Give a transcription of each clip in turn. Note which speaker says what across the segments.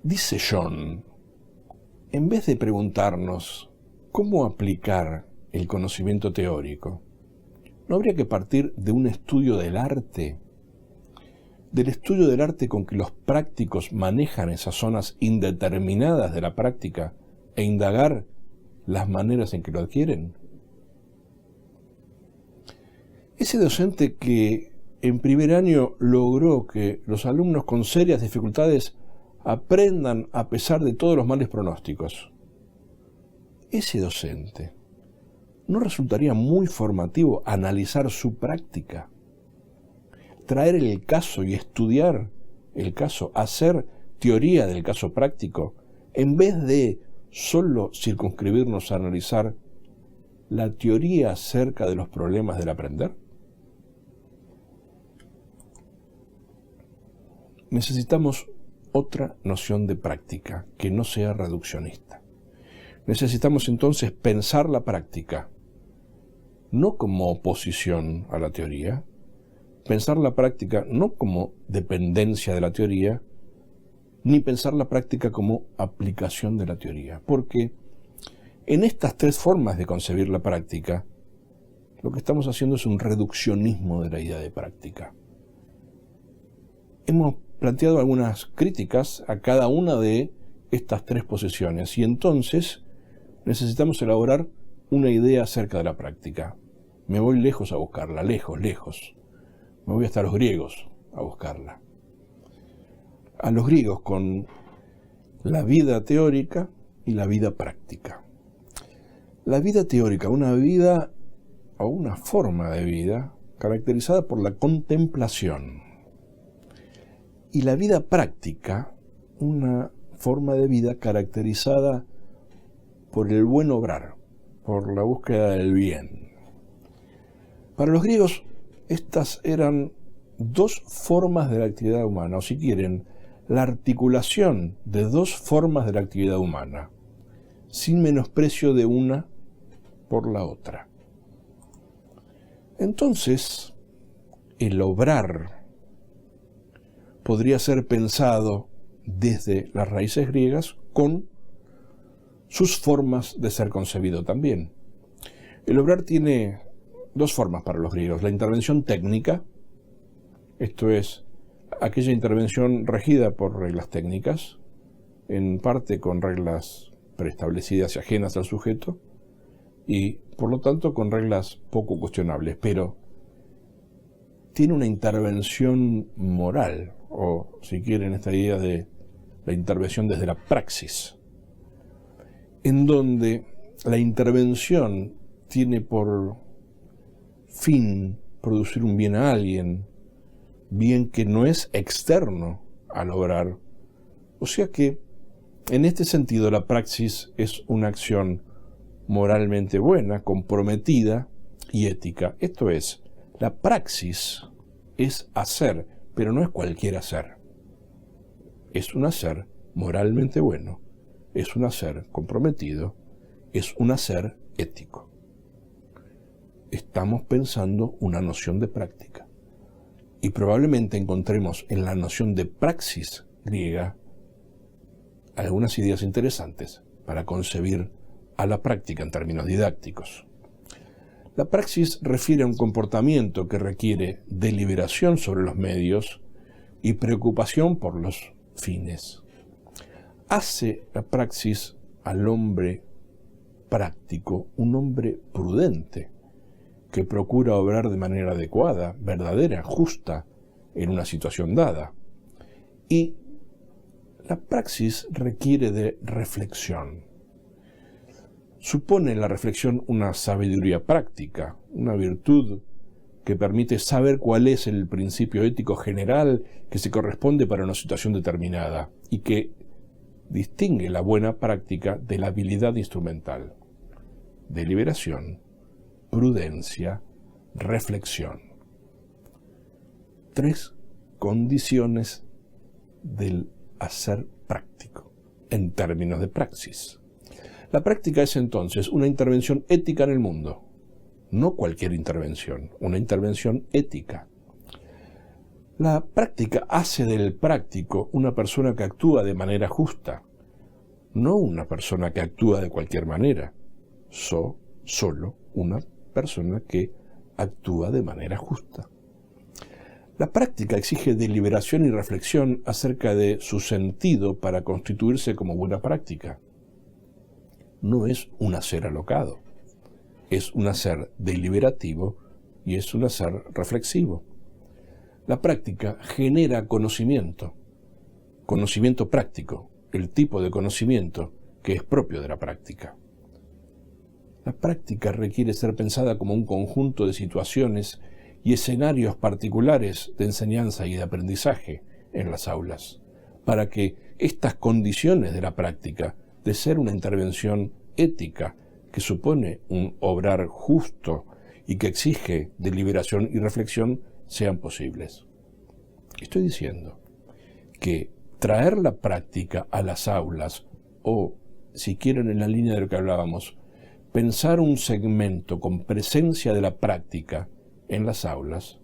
Speaker 1: Dice John, en vez de preguntarnos cómo aplicar el conocimiento teórico, ¿no habría que partir de un estudio del arte? Del estudio del arte con que los prácticos manejan esas zonas indeterminadas de la práctica e indagar las maneras en que lo adquieren. Ese docente que en primer año logró que los alumnos con serias dificultades aprendan a pesar de todos los males pronósticos, ese docente, ¿no resultaría muy formativo analizar su práctica? Traer el caso y estudiar el caso, hacer teoría del caso práctico, en vez de solo circunscribirnos a analizar la teoría acerca de los problemas del aprender. Necesitamos otra noción de práctica que no sea reduccionista. Necesitamos entonces pensar la práctica no como oposición a la teoría, pensar la práctica no como dependencia de la teoría, ni pensar la práctica como aplicación de la teoría. Porque en estas tres formas de concebir la práctica, lo que estamos haciendo es un reduccionismo de la idea de práctica. Hemos planteado algunas críticas a cada una de estas tres posiciones y entonces necesitamos elaborar una idea acerca de la práctica. Me voy lejos a buscarla, lejos. Me voy hasta los griegos a buscarla. A los griegos con la vida teórica y la vida práctica. La vida teórica, una vida o una forma de vida caracterizada por la contemplación. Y la vida práctica, una forma de vida caracterizada por el buen obrar, por la búsqueda del bien. Para los griegos, estas eran dos formas de la actividad humana, o si quieren, la articulación de dos formas de la actividad humana, sin menosprecio de una por la otra. Entonces, el obrar podría ser pensado desde las raíces griegas con sus formas de ser concebido también. El obrar tiene dos formas para los griegos. La intervención técnica, esto es, aquella intervención regida por reglas técnicas, en parte con reglas preestablecidas y ajenas al sujeto, y por lo tanto con reglas poco cuestionables, pero tiene una intervención moral, o si quieren esta idea de la intervención desde la praxis, en donde la intervención tiene por fin producir un bien a alguien, bien que no es externo al obrar. O sea que, en este sentido, la praxis es una acción moralmente buena, comprometida y ética. Esto es, la praxis es hacer, pero no es cualquier hacer. Es un hacer moralmente bueno, es un hacer comprometido, es un hacer ético. Estamos pensando una noción de práctica. Y probablemente encontremos en la noción de praxis griega algunas ideas interesantes para concebir a la práctica en términos didácticos. La praxis refiere a un comportamiento que requiere deliberación sobre los medios y preocupación por los fines. Hace la praxis al hombre práctico un hombre prudente, que procura obrar de manera adecuada, verdadera, justa, en una situación dada. Y la praxis requiere de reflexión. Supone la reflexión una sabiduría práctica, una virtud que permite saber cuál es el principio ético general que se corresponde para una situación determinada y que distingue la buena práctica de la habilidad instrumental. Deliberación, prudencia, reflexión. Tres condiciones del hacer práctico en términos de praxis. La práctica es entonces una intervención ética en el mundo, no cualquier intervención, una intervención ética. La práctica hace del práctico una persona que actúa de manera justa, no una persona que actúa de cualquier manera, solo una persona que actúa de manera justa. La práctica exige deliberación y reflexión acerca de su sentido para constituirse como buena práctica. No es un hacer alocado, es un hacer deliberativo y es un hacer reflexivo. La práctica genera conocimiento práctico, el tipo de conocimiento que es propio de la práctica. La práctica requiere ser pensada como un conjunto de situaciones y escenarios particulares de enseñanza y de aprendizaje en las aulas, para que estas condiciones de la práctica, de ser una intervención ética que supone un obrar justo y que exige deliberación y reflexión, sean posibles. Estoy diciendo que traer la práctica a las aulas, o, si quieren en la línea de lo que hablábamos, pensar un segmento con presencia de la práctica en las aulas,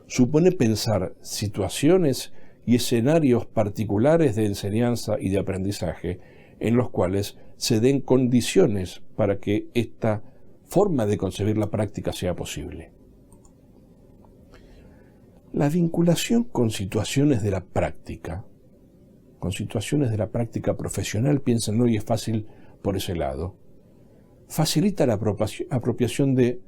Speaker 1: supone pensar situaciones y escenarios particulares de enseñanza y de aprendizaje en los cuales se den condiciones para que esta forma de concebir la práctica sea posible. La vinculación con situaciones de la práctica profesional, piénsenlo y es fácil por ese lado, facilita la apropiación de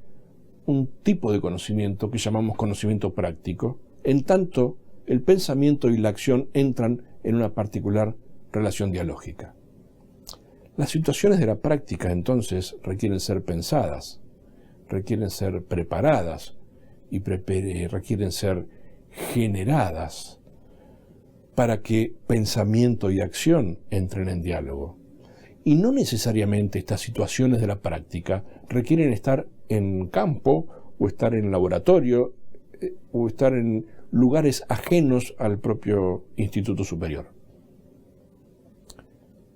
Speaker 1: un tipo de conocimiento que llamamos conocimiento práctico, en tanto el pensamiento y la acción entran en una particular relación dialógica. Las situaciones de la práctica, entonces, requieren ser pensadas, requieren ser preparadas y requieren ser generadas para que pensamiento y acción entren en diálogo. Y no necesariamente estas situaciones de la práctica requieren estar en campo o estar en laboratorio o estar en lugares ajenos al propio instituto superior.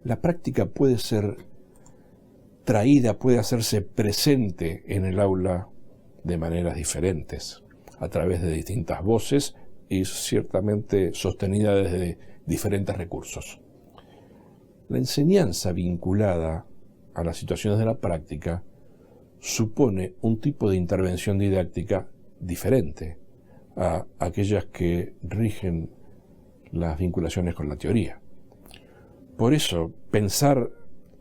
Speaker 1: La práctica puede ser traída, puede hacerse presente en el aula de maneras diferentes, a través de distintas voces y ciertamente sostenida desde diferentes recursos. La enseñanza vinculada a las situaciones de la práctica supone un tipo de intervención didáctica diferente a aquellas que rigen las vinculaciones con la teoría. Por eso, pensar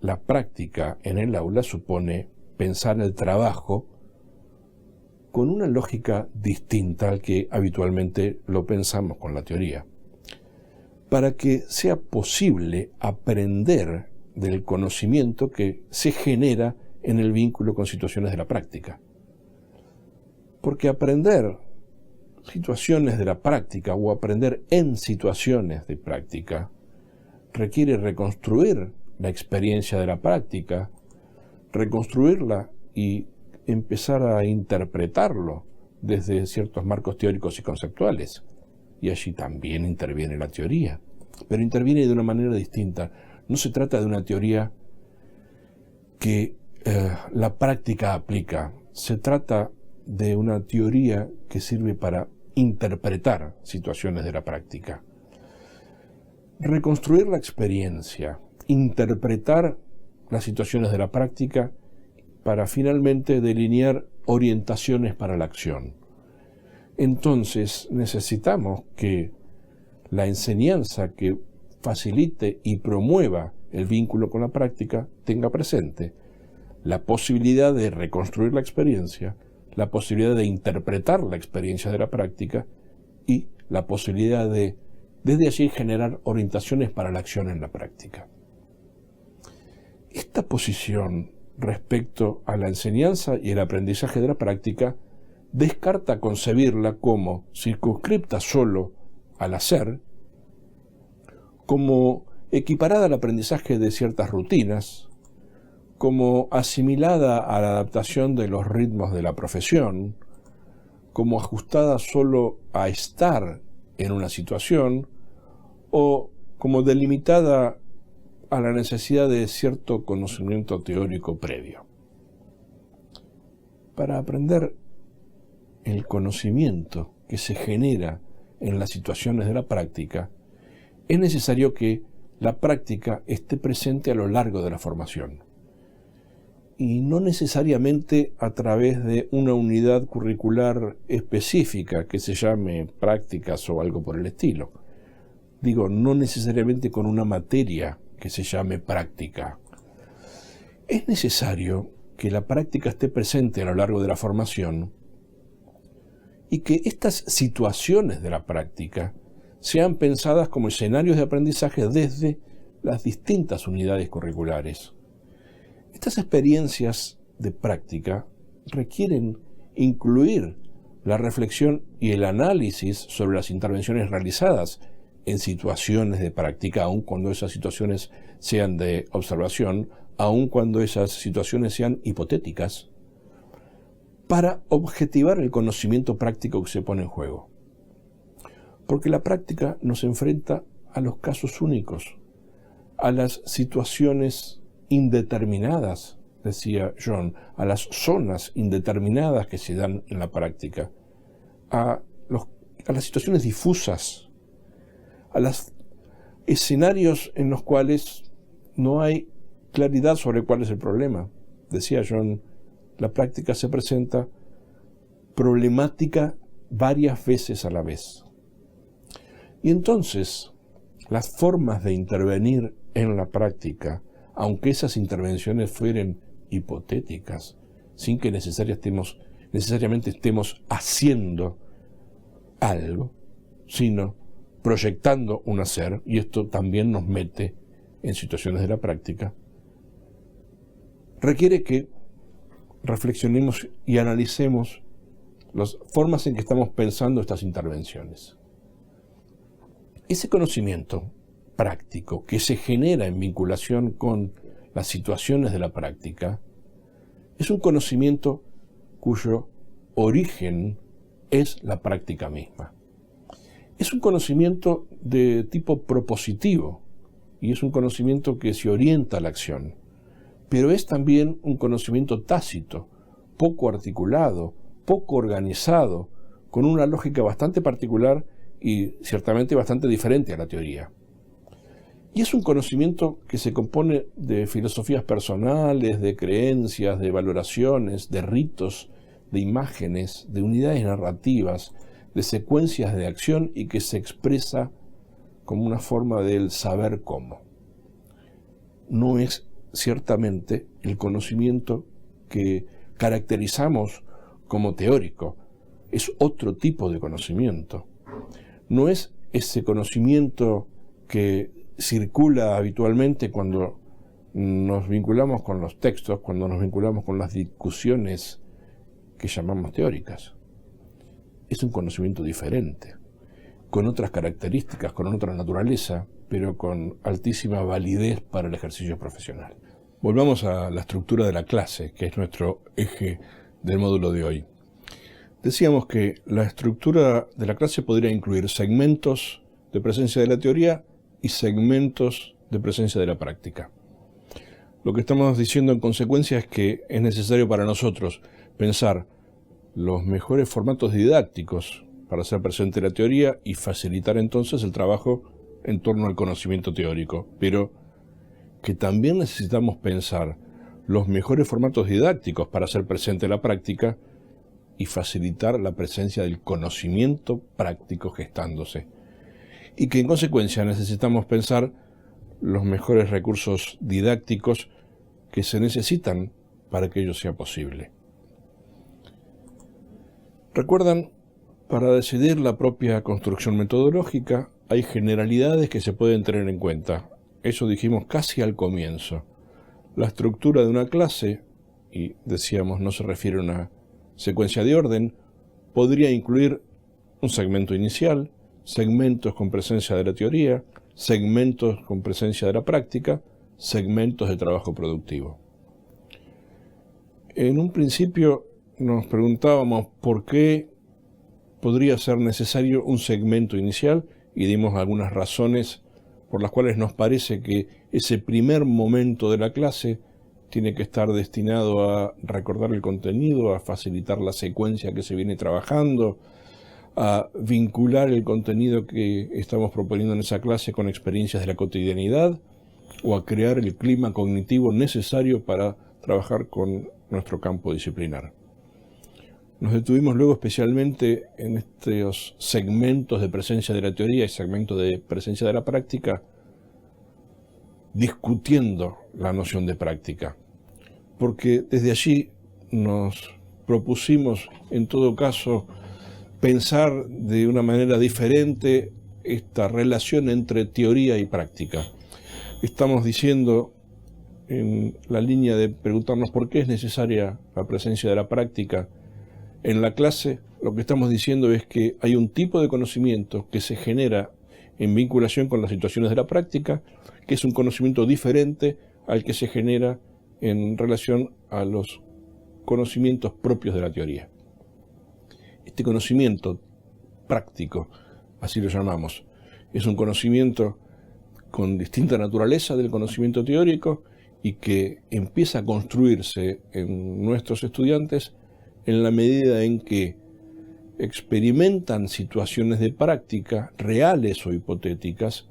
Speaker 1: la práctica en el aula supone pensar el trabajo con una lógica distinta al que habitualmente lo pensamos con la teoría, para que sea posible aprender del conocimiento que se genera en el vínculo con situaciones de la práctica. Porque aprender situaciones de la práctica o aprender en situaciones de práctica requiere reconstruir la experiencia de la práctica, reconstruirla y empezar a interpretarlo desde ciertos marcos teóricos y conceptuales. Y allí también interviene la teoría, pero interviene de una manera distinta. No se trata de una teoría que la práctica aplica, se trata de una teoría que sirve para interpretar situaciones de la práctica. Reconstruir la experiencia, interpretar las situaciones de la práctica para finalmente delinear orientaciones para la acción. Entonces necesitamos que la enseñanza que facilite y promueva el vínculo con la práctica tenga presente la posibilidad de reconstruir la experiencia, la posibilidad de interpretar la experiencia de la práctica y la posibilidad de, desde allí, generar orientaciones para la acción en la práctica. Esta posición respecto a la enseñanza y el aprendizaje de la práctica descarta concebirla como circunscripta solo al hacer, como equiparada al aprendizaje de ciertas rutinas, como asimilada a la adaptación de los ritmos de la profesión, como ajustada solo a estar en una situación, o como delimitada a la necesidad de cierto conocimiento teórico previo. Para aprender el conocimiento que se genera en las situaciones de la práctica, es necesario que la práctica esté presente a lo largo de la formación. Y no necesariamente a través de una unidad curricular específica que se llame prácticas o algo por el estilo. Digo, no necesariamente con una materia que se llame práctica. Es necesario que la práctica esté presente a lo largo de la formación y que estas situaciones de la práctica sean pensadas como escenarios de aprendizaje desde las distintas unidades curriculares. Estas experiencias de práctica requieren incluir la reflexión y el análisis sobre las intervenciones realizadas en situaciones de práctica, aun cuando esas situaciones sean de observación, aun cuando esas situaciones sean hipotéticas, para objetivar el conocimiento práctico que se pone en juego. Porque la práctica nos enfrenta a los casos únicos, a las situaciones indeterminadas, decía John, a las zonas indeterminadas que se dan en la práctica, a las situaciones difusas, a los escenarios en los cuales no hay claridad sobre cuál es el problema. Decía John, la práctica se presenta problemática varias veces a la vez. Y entonces, las formas de intervenir en la práctica, aunque esas intervenciones fueran hipotéticas, sin que necesariamente estemos haciendo algo, sino proyectando un hacer, y esto también nos mete en situaciones de la práctica, requiere que reflexionemos y analicemos las formas en que estamos pensando estas intervenciones. Ese conocimiento práctico que se genera en vinculación con las situaciones de la práctica es un conocimiento cuyo origen es la práctica misma. Es un conocimiento de tipo propositivo y es un conocimiento que se orienta a la acción, pero es también un conocimiento tácito, poco articulado, poco organizado, con una lógica bastante particular y ciertamente bastante diferente a la teoría. Y es un conocimiento que se compone de filosofías personales, de creencias, de valoraciones, de ritos, de imágenes, de unidades narrativas, de secuencias de acción y que se expresa como una forma del saber cómo. No es ciertamente el conocimiento que caracterizamos como teórico, es otro tipo de conocimiento. No es ese conocimiento que circula habitualmente cuando nos vinculamos con los textos, cuando nos vinculamos con las discusiones que llamamos teóricas. Es un conocimiento diferente, con otras características, con otra naturaleza, pero con altísima validez para el ejercicio profesional. Volvamos a la estructura de la clase, que es nuestro eje del módulo de hoy. Decíamos que la estructura de la clase podría incluir segmentos de presencia de la teoría y segmentos de presencia de la práctica. Lo que estamos diciendo en consecuencia es que es necesario para nosotros pensar los mejores formatos didácticos para hacer presente la teoría y facilitar entonces el trabajo en torno al conocimiento teórico, pero que también necesitamos pensar los mejores formatos didácticos para hacer presente la práctica y facilitar la presencia del conocimiento práctico gestándose. Y que en consecuencia necesitamos pensar los mejores recursos didácticos que se necesitan para que ello sea posible. ¿Recuerdan? Para decidir la propia construcción metodológica hay generalidades que se pueden tener en cuenta. Eso dijimos casi al comienzo. La estructura de una clase, y decíamos no se refiere a una secuencia de orden, podría incluir un segmento inicial, segmentos con presencia de la teoría, segmentos con presencia de la práctica, segmentos de trabajo productivo. En un principio nos preguntábamos por qué podría ser necesario un segmento inicial y dimos algunas razones por las cuales nos parece que ese primer momento de la clase tiene que estar destinado a recordar el contenido, a facilitar la secuencia que se viene trabajando, a vincular el contenido que estamos proponiendo en esa clase con experiencias de la cotidianidad o a crear el clima cognitivo necesario para trabajar con nuestro campo disciplinar. Nos detuvimos luego especialmente en estos segmentos de presencia de la teoría y segmentos de presencia de la práctica, discutiendo la noción de práctica, porque desde allí nos propusimos, en todo caso, pensar de una manera diferente esta relación entre teoría y práctica. Estamos diciendo, en la línea de preguntarnos por qué es necesaria la presencia de la práctica en la clase, lo que estamos diciendo es que hay un tipo de conocimiento que se genera en vinculación con las situaciones de la práctica, que es un conocimiento diferente al que se genera en relación a los conocimientos propios de la teoría. Este conocimiento práctico, así lo llamamos, es un conocimiento con distinta naturaleza del conocimiento teórico y que empieza a construirse en nuestros estudiantes en la medida en que experimentan situaciones de práctica, reales o hipotéticas,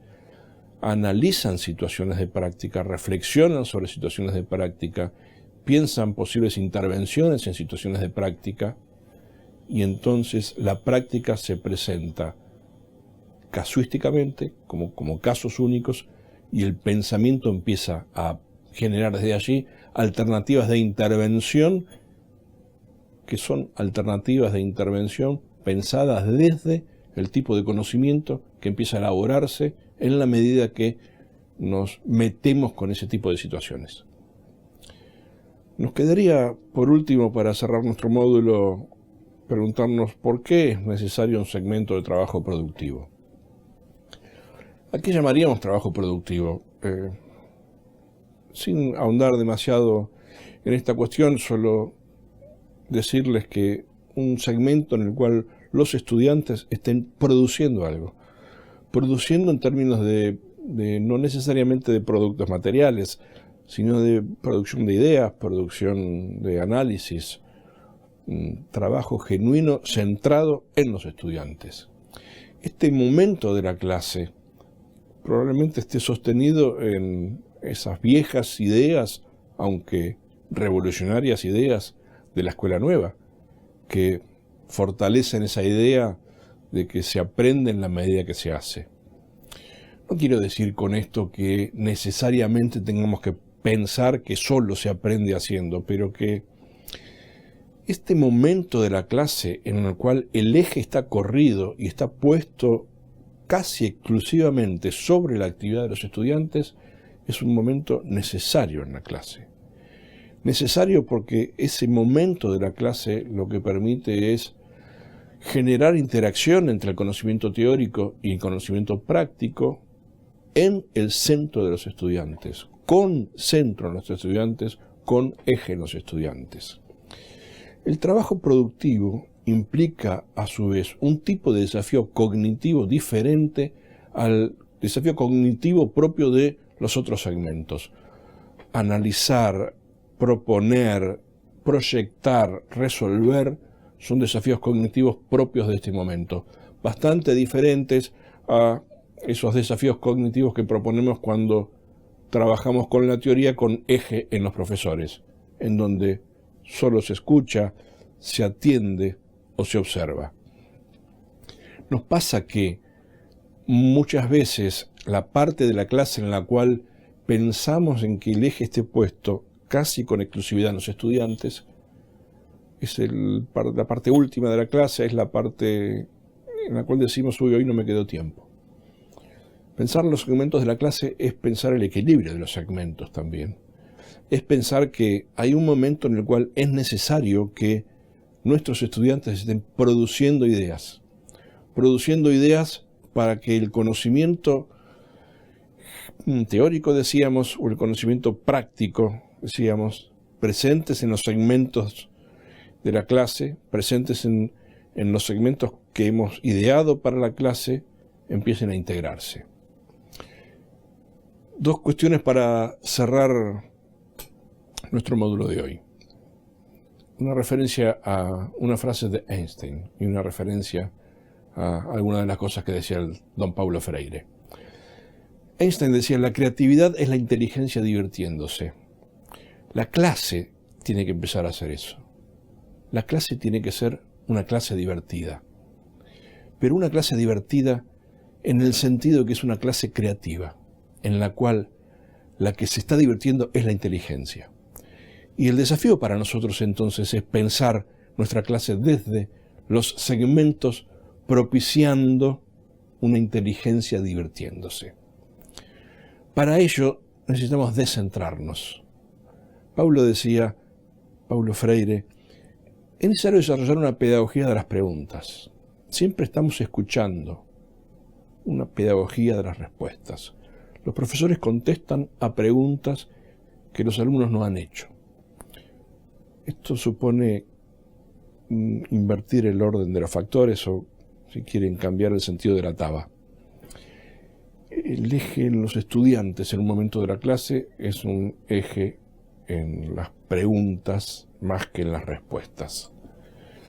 Speaker 1: analizan situaciones de práctica, reflexionan sobre situaciones de práctica, piensan posibles intervenciones en situaciones de práctica, y entonces la práctica se presenta casuísticamente, como casos únicos, y el pensamiento empieza a generar desde allí alternativas de intervención, que son alternativas de intervención pensadas desde el tipo de conocimiento que empieza a elaborarse en la medida que nos metemos con ese tipo de situaciones. Nos quedaría, por último, para cerrar nuestro módulo, preguntarnos por qué es necesario un segmento de trabajo productivo. ¿A qué llamaríamos trabajo productivo? Sin ahondar demasiado en esta cuestión, solo decirles que un segmento en el cual los estudiantes estén produciendo algo. Produciendo en términos de no necesariamente de productos materiales, sino de producción de ideas, producción de análisis, trabajo genuino centrado en los estudiantes. Este momento de la clase probablemente esté sostenido en esas viejas ideas, aunque revolucionarias ideas, de la escuela nueva, que fortalecen esa idea de que se aprende en la medida que se hace. No quiero decir con esto que necesariamente tengamos que pensar que solo se aprende haciendo, pero que este momento de la clase en el cual el eje está corrido y está puesto casi exclusivamente sobre la actividad de los estudiantes es un momento necesario en la clase. Necesario porque ese momento de la clase lo que permite es generar interacción entre el conocimiento teórico y el conocimiento práctico en el centro de los estudiantes, con centro en los estudiantes, con eje en los estudiantes. El trabajo productivo implica, a su vez, un tipo de desafío cognitivo diferente al desafío cognitivo propio de los otros segmentos. Analizar, proponer, proyectar, resolver son desafíos cognitivos propios de este momento, bastante diferentes a esos desafíos cognitivos que proponemos cuando trabajamos con la teoría con eje en los profesores, en donde solo se escucha, se atiende o se observa. Nos pasa que muchas veces la parte de la clase en la cual pensamos en que el eje esté puesto casi con exclusividad en los estudiantes, es la parte última de la clase, es la parte en la cual decimos, hoy no me quedó tiempo. Pensar en los segmentos de la clase es pensar el equilibrio de los segmentos también. Es pensar que hay un momento en el cual es necesario que nuestros estudiantes estén produciendo ideas para que el conocimiento teórico, decíamos, o el conocimiento práctico, decíamos, presentes en los segmentos de la clase, presentes en los segmentos que hemos ideado para la clase, empiecen a integrarse. Dos cuestiones para cerrar nuestro módulo de hoy. Una referencia a una frase de Einstein y una referencia a algunas de las cosas que decía el don Paulo Freire. Einstein decía, la creatividad es la inteligencia divirtiéndose. La clase tiene que empezar a hacer eso. La clase tiene que ser una clase divertida. Pero una clase divertida en el sentido que es una clase creativa, en la cual la que se está divirtiendo es la inteligencia. Y el desafío para nosotros entonces es pensar nuestra clase desde los segmentos propiciando una inteligencia divirtiéndose. Para ello necesitamos descentrarnos. Paulo Freire, es necesario desarrollar una pedagogía de las preguntas. Siempre estamos escuchando una pedagogía de las respuestas. Los profesores contestan a preguntas que los alumnos no han hecho. Esto supone invertir el orden de los factores o, si quieren, cambiar el sentido de la taba. El eje en los estudiantes en un momento de la clase es un eje en las preguntas más que en las respuestas.